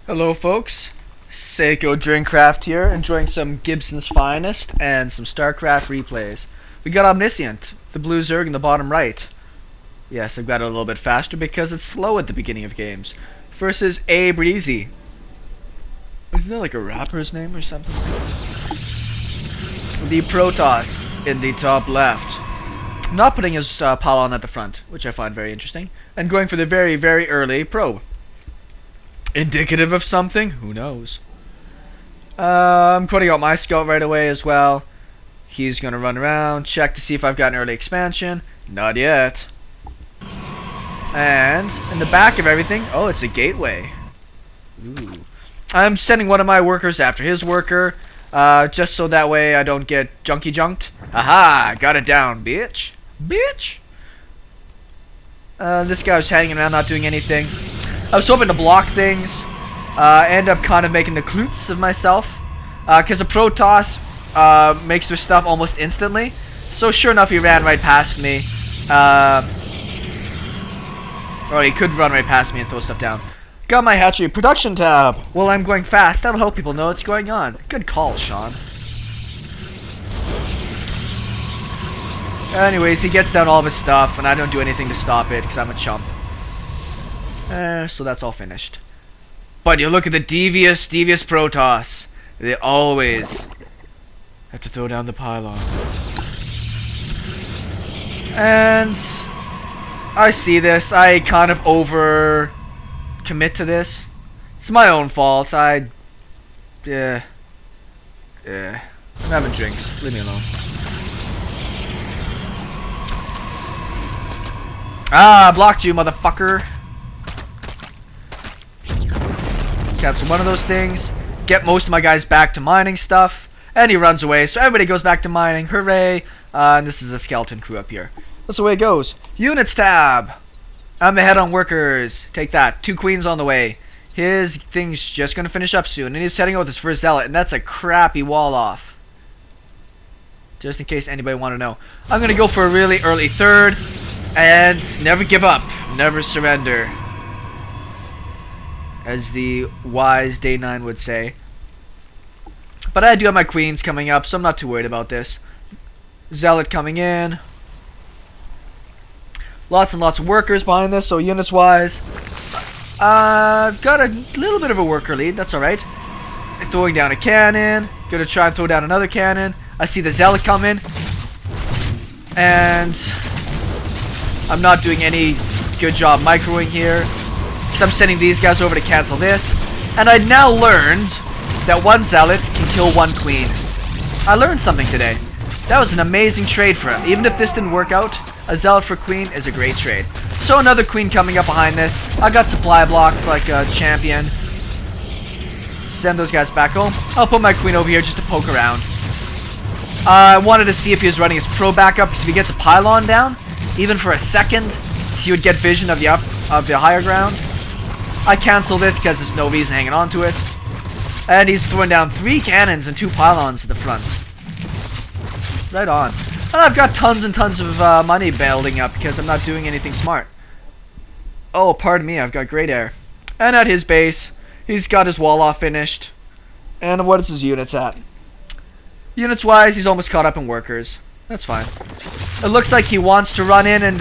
Hello folks, SeKo Drinkcraft here, enjoying some Gibson's Finest and some Starcraft replays. We got Omniscient, the blue Zerg in the bottom right. Yes, I've got it a little bit faster because it's slow at the beginning of games. Versus A Breezy. Isn't that like a rapper's name or something? The Protoss in the top left. Not putting his pylon at the front, which I find very interesting. And going for the very, very early probe. Indicative of something? Who knows? I'm putting out my scout right away as well. He's gonna run around, check to see if I've got an early expansion. Not yet. And in the back of everything, oh, it's a gateway. Ooh. I'm sending one of my workers after his worker, just so that way I don't get junked. Aha! Got it down, bitch. Bitch! This guy was hanging around, not doing anything. I was hoping to block things, end up kind of making the klutz of myself, because the Protoss makes their stuff almost instantly. So sure enough, he ran right past me. Or he could run right past me and throw stuff down. Got my hatchery production tab. Well, I'm going fast. That'll help people know what's going on. Good call, Sean. Anyways, he gets down all of his stuff, and I don't do anything to stop it because I'm a chump. So that's all finished. But you look at the devious Protoss. They always have to throw down the pylon. And I see this. I kind of over commit to this. It's my own fault. Yeah. I'm having drinks. Leave me alone. Ah, blocked you, motherfucker. Cancel one of those things. Get most of my guys back to mining stuff. And he runs away. So everybody goes back to mining. Hooray. And this is a skeleton crew up here. That's the way it goes. Units tab. I'm ahead on workers. Take that. 2 queens on the way. His thing's just going to finish up soon. And he's setting out with his first zealot. And that's a crappy wall off. Just in case anybody want to know. I'm going to go for a really early third. And never give up. Never surrender. As the wise Day 9 would say. But I do have my queens coming up, so I'm not too worried about this. Zealot coming in. Lots and lots of workers behind this, so units wise. Got a little bit of a worker lead, that's alright. Throwing down a cannon. Gonna try and throw down another cannon. I see the Zealot come in. And I'm not doing any good job microing here. I'm sending these guys over to cancel this. And I now learned that 1 Zealot can kill 1 Queen. I learned something today. That was an amazing trade for him. Even if this didn't work out, a Zealot for Queen is a great trade. So another Queen coming up behind this. I got supply blocked like a champion. Send those guys back home. I'll put my Queen over here just to poke around. I wanted to see if he was running his pro backup, because if he gets a pylon down, even for a second, he would get vision of the higher ground. I cancel this because there's no reason hanging on to it. And he's throwing down 3 cannons and 2 pylons at the front. Right on. And I've got tons and tons of money building up because I'm not doing anything smart. Oh, pardon me, I've got great air. And at his base, he's got his wall off finished. And what is his units at? Units wise, he's almost caught up in workers. That's fine. It looks like he wants to run in and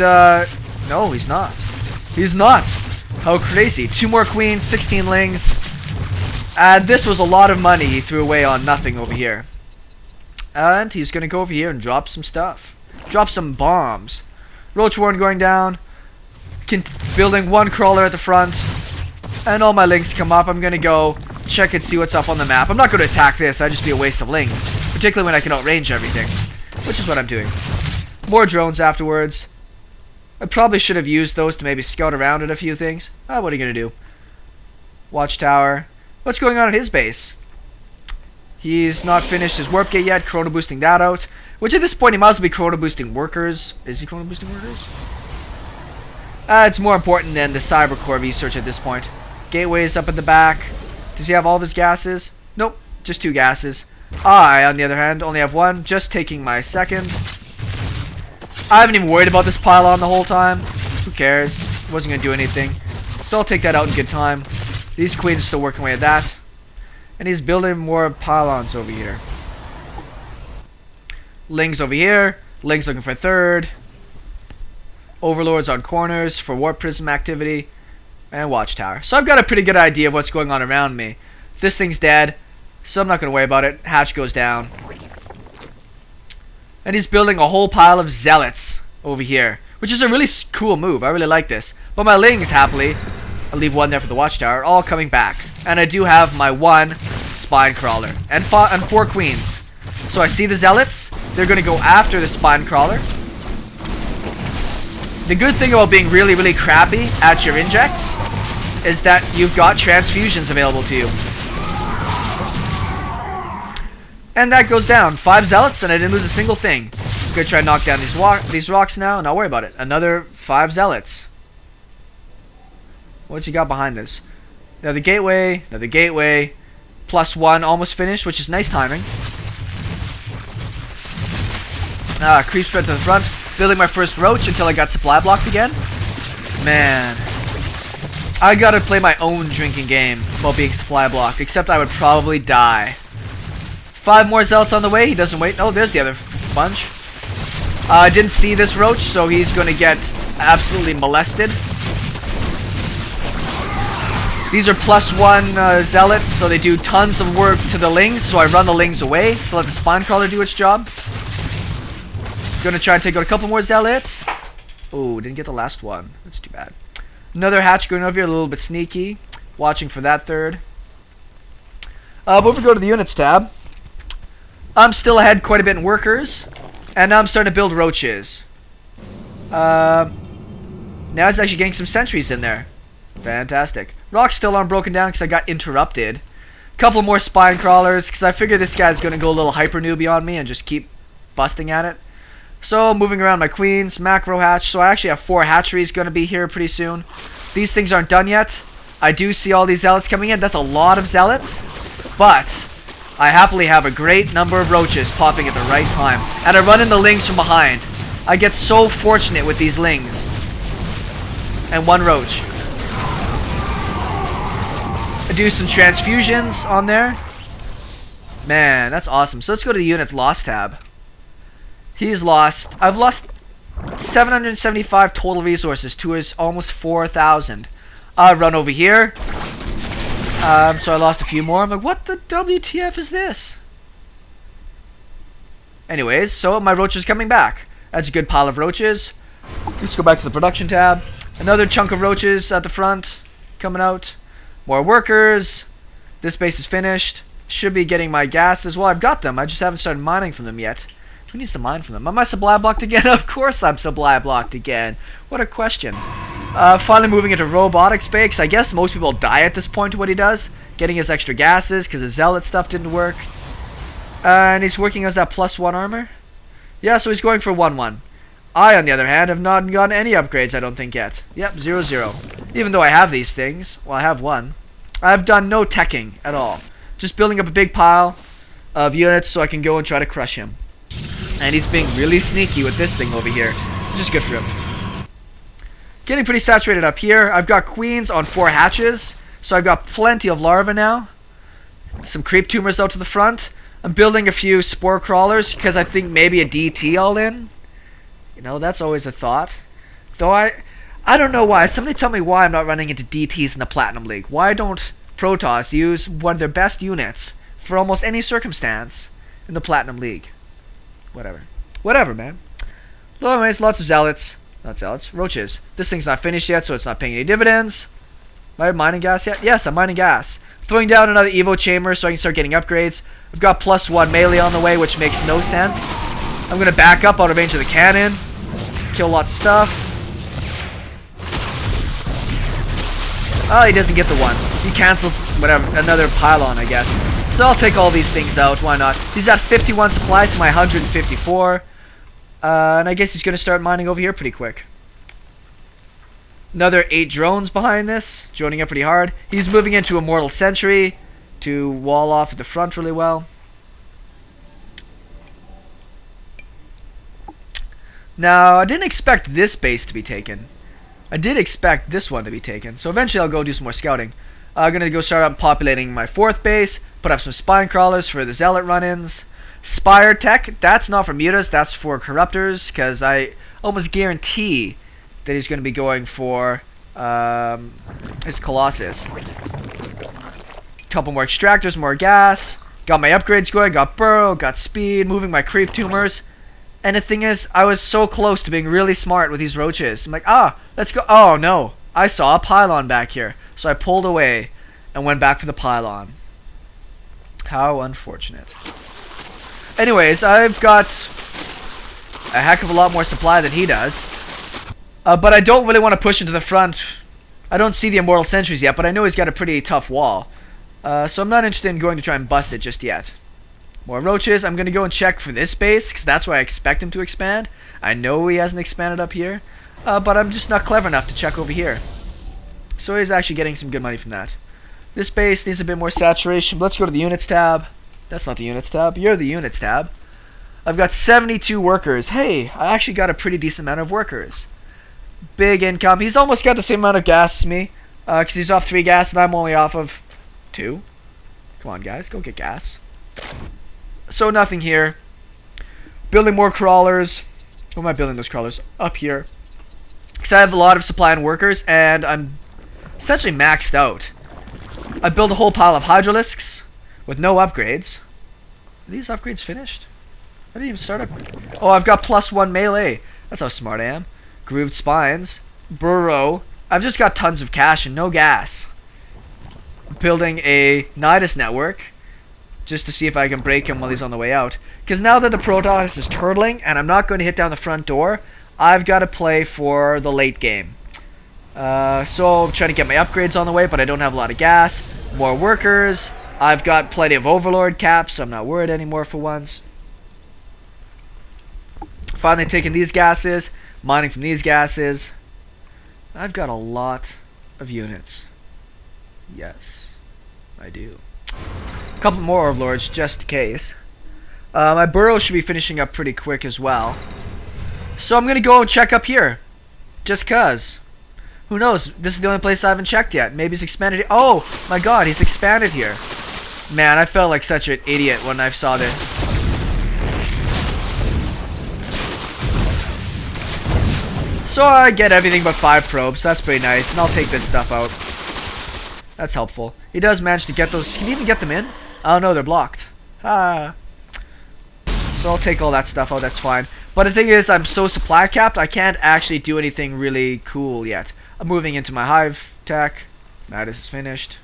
no, he's not. He's not. How crazy. 2 more queens, 16 lings. And this was a lot of money he threw away on nothing over here. And he's going to go over here and drop some stuff. Drop some bombs. Roach Warren going down. Building 1 crawler at the front. And all my lings come up. I'm going to go check and see what's up on the map. I'm not going to attack this. That'd just be a waste of lings. Particularly when I can outrange everything. Which is what I'm doing. More drones afterwards. I probably should have used those to maybe scout around at a few things. What are you going to do? Watchtower. What's going on at his base? He's not finished his warp gate yet. Chrono boosting that out. Which at this point he might as well be chrono boosting workers. Is he chrono boosting workers? It's more important than the cyber core research at this point. Gateway's up at the back. Does he have all of his gases? Nope. Just 2 gases. I, on the other hand, only have 1. Just taking my second. I haven't even worried about this pylon the whole time. Who cares? Wasn't going to do anything. So I'll take that out in good time. These queens are still working away at that. And he's building more pylons over here. Lings over here. Lings looking for third. Overlords on corners for warp prism activity. And watchtower. So I've got a pretty good idea of what's going on around me. This thing's dead, so I'm not going to worry about it. Hatch goes down. And he's building a whole pile of zealots over here, which is a really cool move. I really like this. But my lings, happily, I'll leave one there for the watchtower, all coming back. And I do have my one spine crawler and 4 queens. So I see the zealots. They're going to go after the spine crawler. The good thing about being really, really crappy at your injects is that you've got transfusions available to you. And that goes down. 5 zealots, and I didn't lose a single thing. I'm gonna try and knock down these rocks now, and not worry about it. Another 5 zealots. What's he got behind this? Another gateway, +1, almost finished, which is nice timing. Creep spread to the front, building my first roach until I got supply blocked again. Man, I gotta play my own drinking game while being supply blocked, except I would probably die. 5 more zealots on the way. He doesn't wait. Oh, there's the other bunch. I didn't see this roach, so he's going to get absolutely molested. These are +1 zealots, so they do tons of work to the lings, so I run the lings away to let the spine crawler do its job. Going to try and take out a couple more zealots. Oh, didn't get the last one. That's too bad. Another hatch going over here, a little bit sneaky. Watching for that third. But we go to the units tab. I'm still ahead quite a bit in workers, and now I'm starting to build roaches. Now it's actually getting some sentries in there. Fantastic. Rocks still aren't broken down because I got interrupted. Couple more spine crawlers because I figure this guy's going to go a little hyper newbie on me and just keep busting at it. So moving around my queens, macro hatch. So I actually have 4 hatcheries going to be here pretty soon. These things aren't done yet. I do see all these zealots coming in. That's a lot of zealots, but I happily have a great number of roaches popping at the right time. And I run in the lings from behind. I get so fortunate with these lings. And 1 roach. I do some transfusions on there. Man, that's awesome. So let's go to the units lost tab. He's lost. I've lost 775 total resources to his almost 4,000. I run over here. So I lost a few more. I'm like, what the WTF is this? Anyways, so my roach is coming back. That's a good pile of roaches. Let's go back to the production tab. Another chunk of roaches at the front coming out. More workers. This base is finished. Should be getting my gas as well. I've got them. I just haven't started mining from them yet. Who needs to mine from them? Am I supply blocked again? Of course I'm supply blocked again. What a question. Finally moving into robotics base. I guess most people die at this point to what he does. Getting his extra gases because his zealot stuff didn't work. And he's working as that +1 armor. Yeah, so he's going for 1-1. I, on the other hand, have not gotten any upgrades, I don't think, yet. Yep, 0-0. Even though I have these things. Well, I have 1. I've done no teching at all. Just building up a big pile of units so I can go and try to crush him. And he's being really sneaky with this thing over here. Which is good for him. Getting pretty saturated up here. I've got queens on 4 hatches. So I've got plenty of larvae now. Some creep tumors out to the front. I'm building a few spore crawlers because I think maybe a DT all in. You know, that's always a thought. Though I don't know why. Somebody tell me why I'm not running into DTs in the Platinum League. Why don't Protoss use one of their best units for almost any circumstance in the Platinum League? Whatever. Whatever, man. Well, anyways, lots of zealots. Not zealots. Roaches. This thing's not finished yet, so it's not paying any dividends. Am I mining gas yet? Yes, I'm mining gas. Throwing down another Evo chamber so I can start getting upgrades. I've got +1 melee on the way, which makes no sense. I'm going to back up out of range of the cannon. Kill lots of stuff. Oh, he doesn't get the 1. He cancels whatever, another pylon, I guess. So I'll take all these things out. Why not? He's at 51 supplies to my 154. And I guess he's going to start mining over here pretty quick. Another 8 drones behind this. Joining up pretty hard. He's moving into Immortal Sentry to wall off at the front really well. Now, I didn't expect this base to be taken. I did expect this one to be taken. So eventually I'll go do some more scouting. I'm gonna go start up populating my 4th base, put up some spine crawlers for the zealot run-ins. Spire tech, that's not for mutas, that's for corruptors, because I almost guarantee that he's gonna be going for his Colossus. Couple more extractors, more gas. Got my upgrades going, got burrow, got speed, moving my creep tumors. And the thing is, I was so close to being really smart with these roaches. I'm like, let's go. Oh no, I saw a pylon back here. So I pulled away and went back for the pylon. How unfortunate. Anyways, I've got a heck of a lot more supply than he does. But I don't really want to push into the front. I don't see the Immortal Sentries yet, but I know he's got a pretty tough wall. So I'm not interested in going to try and bust it just yet. More roaches. I'm going to go and check for this base, because that's where I expect him to expand. I know he hasn't expanded up here, but I'm just not clever enough to check over here. So he's actually getting some good money from that. This base needs a bit more saturation. Let's go to the units tab. That's not the units tab. You're the units tab. I've got 72 workers. Hey, I actually got a pretty decent amount of workers. Big income. He's almost got the same amount of gas as me, because he's off 3 gas and I'm only off of 2. Come on, guys. Go get gas. So nothing here. Building more crawlers. Where am I building those crawlers? Up here. Because I have a lot of supply and workers, and I'm essentially maxed out. I built a whole pile of hydralisks with no upgrades. Are these upgrades finished? I didn't even start up. Oh, I've got +1 melee. That's how smart I am. Grooved spines. Burrow. I've just got tons of cash and no gas. Building a Nidus network just to see if I can break him while he's on the way out. Because now that the Protoss is turtling and I'm not going to hit down the front door, I've got to play for the late game. So I'm trying to get my upgrades on the way, but I don't have a lot of gas. More workers. I've got plenty of Overlord caps, so I'm not worried anymore for once. Finally taking these gases, mining from these gases. I've got a lot of units. Yes, I do. A couple more Overlords just in case. My burrow should be finishing up pretty quick as well. So I'm going to go and check up here. Just cuz. Who knows? This is the only place I haven't checked yet. Maybe he's expanded. Oh my god, he's expanded here. Man, I felt like such an idiot when I saw this. So I get everything but 5 probes. That's pretty nice. And I'll take this stuff out. That's helpful. He does manage to get those. Can he even get them in? Oh no, they're blocked. So I'll take all that stuff out. That's fine. But the thing is, I'm so supply capped, I can't actually do anything really cool yet. I'm moving into my hive tech. Nidus is finished.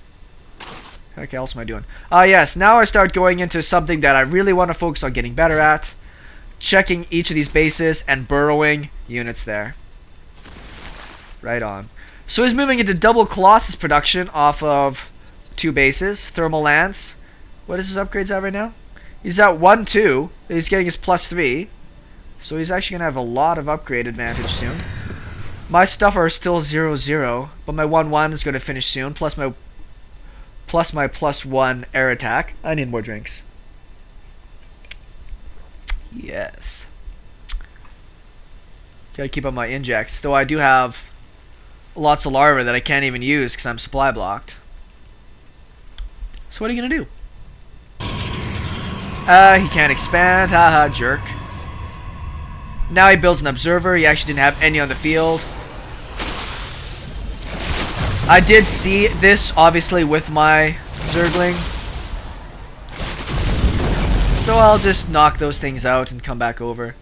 What else am I doing? Yes, now I start going into something that I really want to focus on getting better at. Checking each of these bases and burrowing units there. Right on. So he's moving into double Colossus production off of 2 bases. Thermal Lance. What is his upgrades at right now? He's at 1-2. He's getting his +3. So he's actually going to have a lot of upgrade advantage soon. My stuff are still 0-0, but my 1-1 is going to finish soon, plus my +1 air attack. I need more drinks. Yes. Gotta keep up my injects, though I do have lots of larvae that I can't even use because I'm supply blocked. So what are you going to do? He can't expand. Haha, jerk. Now he builds an observer. He actually didn't have any on the field. I did see this, obviously, with my Zergling. So I'll just knock those things out and come back over.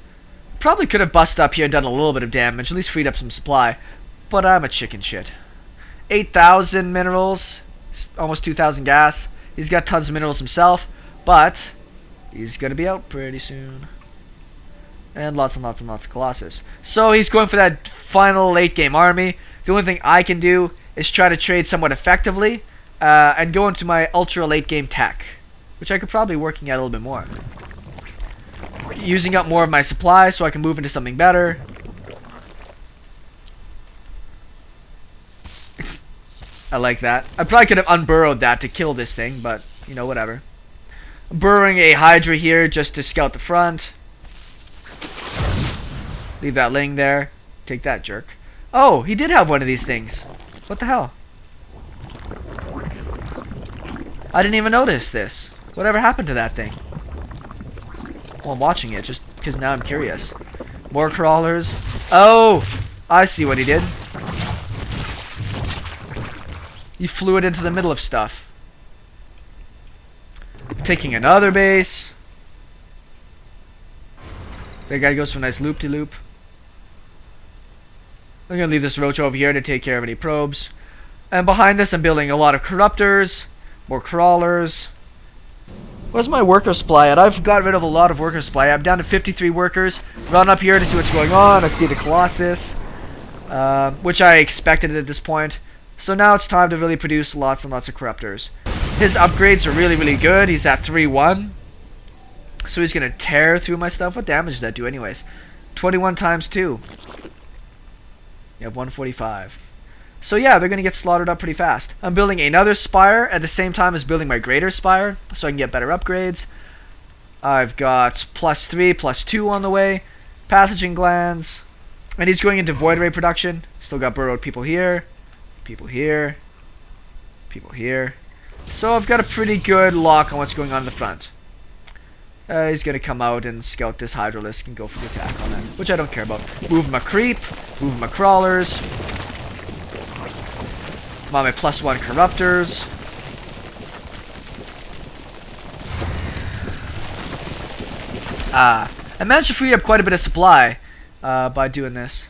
Probably could have busted up here and done a little bit of damage, at least freed up some supply. But I'm a chicken shit. 8,000 minerals, almost 2,000 gas. He's got tons of minerals himself, but he's going to be out pretty soon. And lots and lots and lots of Colossus. So he's going for that final late game army. The only thing I can do is try to trade somewhat effectively and go into my ultra late game tech, which I could probably be working at a little bit more. Using up more of my supply so I can move into something better. I like that. I probably could have unburrowed that to kill this thing, but, you know, whatever. Burrowing a Hydra here just to scout the front. Leave that laying there. Take that, jerk. Oh, he did have one of these things. What the hell? I didn't even notice this. Whatever happened to that thing? Well, I'm watching it just because now I'm curious. More crawlers. Oh! I see what he did. He flew it into the middle of stuff. Taking another base. That guy goes for a nice loop-de-loop. I'm going to leave this roach over here to take care of any probes. And behind this I'm building a lot of corruptors. More crawlers. Where's my worker supply at? I've got rid of a lot of worker supply. I'm down to 53 workers. Run up here to see what's going on. I see the Colossus. Which I expected at this point. So now it's time to really produce lots and lots of corruptors. His upgrades are really, really good. He's at 3-1. So he's going to tear through my stuff. What damage does that do anyways? 21 times 2. You have 145. So yeah, they're going to get slaughtered up pretty fast. I'm building another spire at the same time as building my greater spire. So I can get better upgrades. I've got +3, +2 on the way. Pathogen glands. And he's going into void ray production. Still got burrowed people here. People here. People here. So I've got a pretty good lock on what's going on in the front. He's going to come out and scout this Hydralisk and go for the attack on it, which I don't care about. Move my creep. Move my crawlers. I'm on my +1 corruptors. I managed to free up quite a bit of supply by doing this.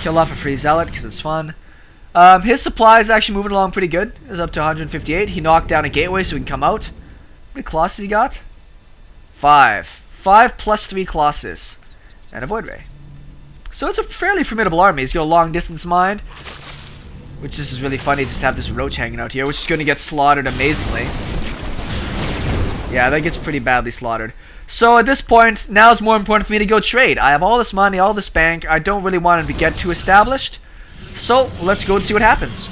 Kill off a free zealot because it's fun. His supply is actually moving along pretty good. It's up to 158. He knocked down a gateway so we can come out. How many Colossus he got? 5. 5 + 3 Colossus. And a Void Ray. So it's a fairly formidable army. He's got a long distance mine. Which this is really funny just to have this roach hanging out here. Which is going to get slaughtered amazingly. Yeah, that gets pretty badly slaughtered. So at this point, now it's more important for me to go trade. I have all this money, all this bank. I don't really want him to get too established. So let's go and see what happens.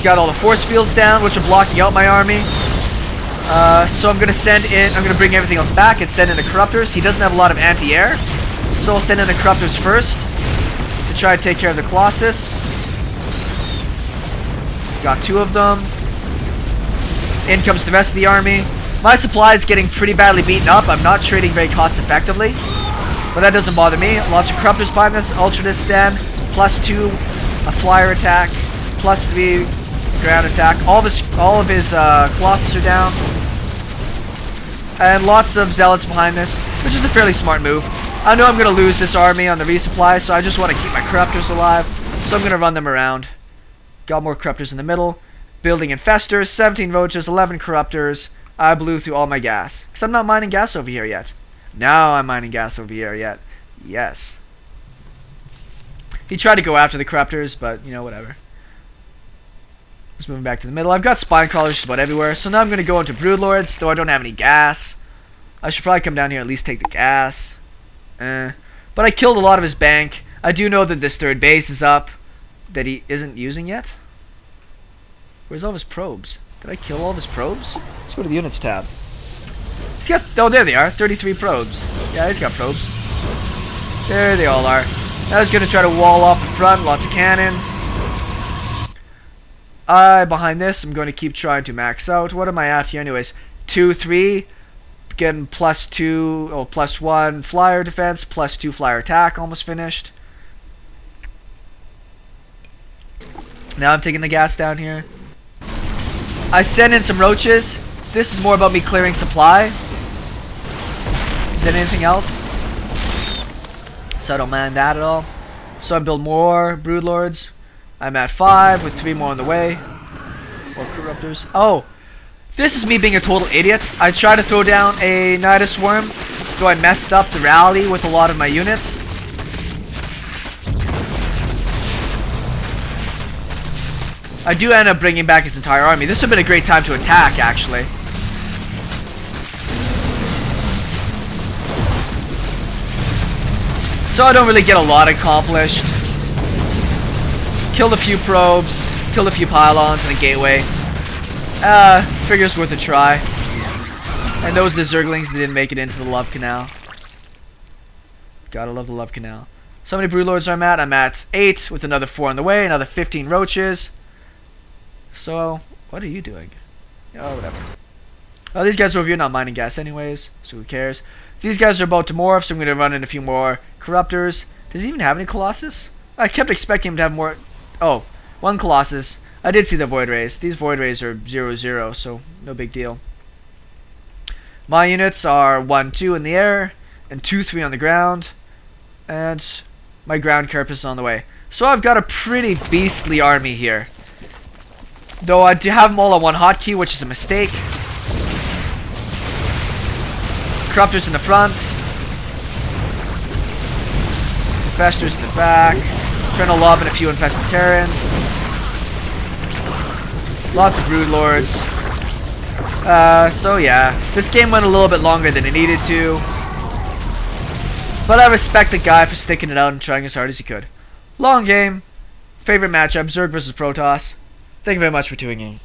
Got all the force fields down, which are blocking out my army. So I'm going to send in, I'm going to bring everything else back and send in the corruptors. He doesn't have a lot of anti-air. So I'll send in the corruptors first to try to take care of the Colossus. Got 2 of them. In comes the rest of the army. My supply is getting pretty badly beaten up. I'm not trading very cost effectively. But that doesn't bother me. Lots of corruptors behind this. Ultra Distan. +2 a flyer attack. +3 ground attack. All of his Colossus are down. And lots of zealots behind this, which is a fairly smart move. I know I'm going to lose this army on the resupply, so I just want to keep my corruptors alive. So I'm going to run them around. Got more corruptors in the middle. Building infestors, 17 roaches, 11 corruptors. I blew through all my gas. Because I'm not mining gas over here yet. Now I'm mining gas over here yet. Yes. He tried to go after the corruptors, but, you know, whatever. Just moving back to the middle. I've got spine crawlers just about everywhere. So now I'm going to go into broodlords, though I don't have any gas. I should probably come down here and at least take the gas. But I killed a lot of his bank. I do know that this third base is up that he isn't using yet. Where's all of his probes? Did I kill all of his probes? Let's go to the units tab. He's got, oh, there they are. 33 probes. Yeah, he's got probes. There they all are. I was going to try to wall off the front. Lots of cannons. Behind this, I'm going to keep trying to max out. What am I at here anyways? 2, 3. Getting +2, oh, +1 flyer defense, +2 flyer attack, almost finished. Now I'm taking the gas down here. I sent in some roaches. This is more about me clearing supply than anything else. So I don't mind that at all. So I build more broodlords. I'm at 5 with 3 more on the way. More corruptors. Oh! This is me being a total idiot. I tried to throw down a Nidus Worm, so I messed up the rally with a lot of my units. I do end up bringing back his entire army. This would have been a great time to attack, actually. So I don't really get a lot accomplished. Killed a few probes, killed a few pylons and a gateway. Figure's worth a try. And those are the Zerglings that didn't make it into the Love Canal. Gotta love the Love Canal. So many Broodlords are I'm at 8 with another 4 on the way, another 15 roaches. So, what are you doing? Oh, whatever. Oh, these guys over here not mining gas anyways, so who cares? These guys are about to morph, so I'm going to run in a few more Corruptors. Does he even have any Colossus? I kept expecting him to have more. Oh, one Colossus. I did see the Void Rays. These Void Rays are 0-0, so no big deal. My units are 1-2 in the air, and 2-3 on the ground. And my ground carapace is on the way. So I've got a pretty beastly army here. Though I do have them all on one hotkey, which is a mistake. Corruptors in the front. Infestors in the back. Trying to lob in a few infested Terrans. Lots of Broodlords. So yeah, this game went a little bit longer than it needed to. But I respect the guy for sticking it out and trying as hard as he could. Long game. Favorite matchup, Zerg versus Protoss. Thank you very much for tuning in.